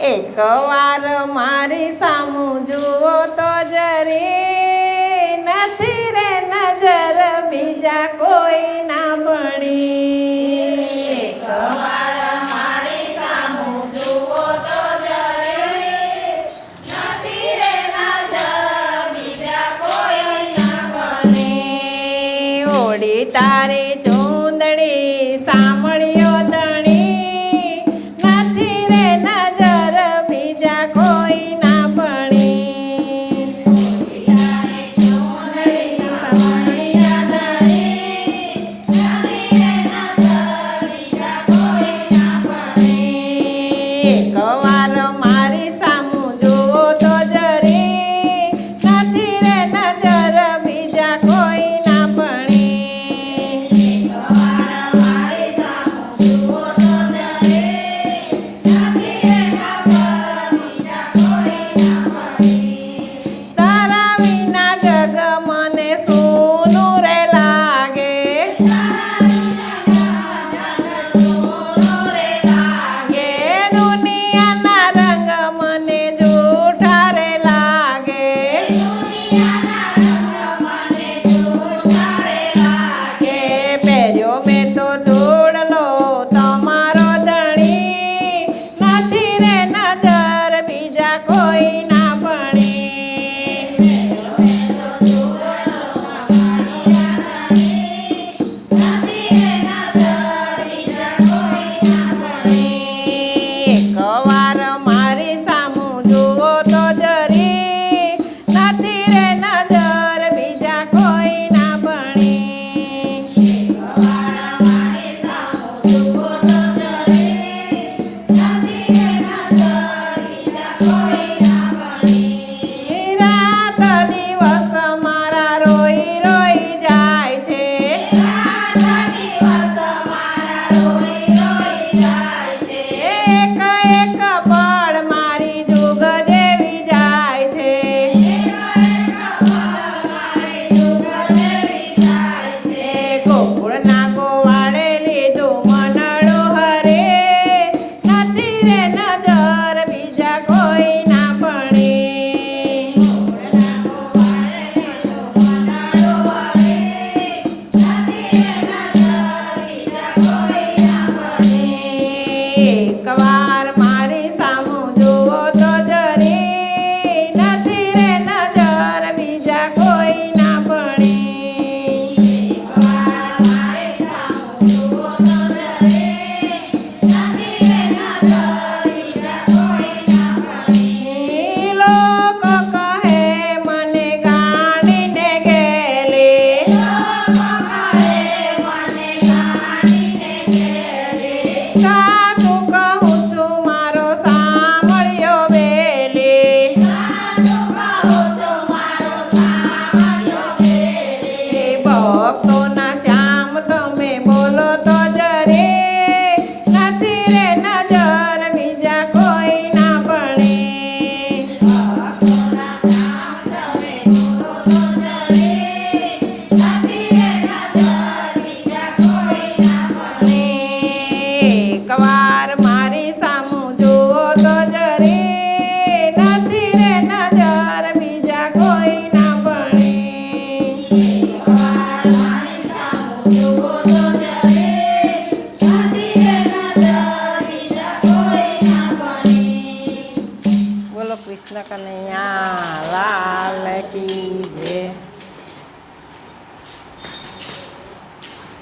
એક વાર મારી સામું જુઓ તો જરી, નથી રે નજર બીજા કોઈ ના ભણી. એક વાર મારી સામું જુઓ તો જરી, નથી રે નજર બીજા કોઈ ના ભણી. ઓડી તારી ચૂંદડી સાંભળ્યો ધણી, નથી રે નજર બીજા કોઈ ના ભણી. તારી ચૂંદડી સાંભળ્યો ધણી, નથી રે નજર બીજા કોઈ ના ભણી. એક વાર મારી સામું જુઓ તો જરી, નથી રે નજર બીજા કોઈ ના ભણી. એક વાર મારી સામું જુઓ તો જરી, નથી રે નજર બીજા કોઈ ના ભણી. તારા વિના જગ મને સૂનું રે લાગે, લાગે દુનિયાના રંગ મને જૂઠા રે લાગે, કે પહેર્યો મેં તો જોડલો તમારો ધણી, નથી રે નજર બીજા કોઈ ના ભણી. એક વાર મારી સામું જુઓ તો જરી, નથી રે નજર બીજા કોઈ ના ભણી. રાત દિવસ મારા રોઈ રોઈ જાય છે, એક એક પળ મારી જુગ જેવી જાય છે. ગોકુળના ગોવાળે લીધું મનડું હરે, નથી રે નજર બીજા કોઈ ના ભણી. એક વાર મારી સામું જુઓ તો જરી, નથી રે નજર બીજા કોઈ ના ભણી. લોકો કહે મને ગાડીને ગેલી, સાચું કહું છું મારો સાંભળ્યો બેલી. ભક્તોના શ્યામ તમે બોલો તો જરી, નથી રે નજર બીજા કોઈ ના ભણી. એક વાર મારી સામું જુઓ તો જરી, નથી રે નજર બીજા કોઈ ના ભણી. બોલો કૃષ્ણ કનૈયા લાલ કી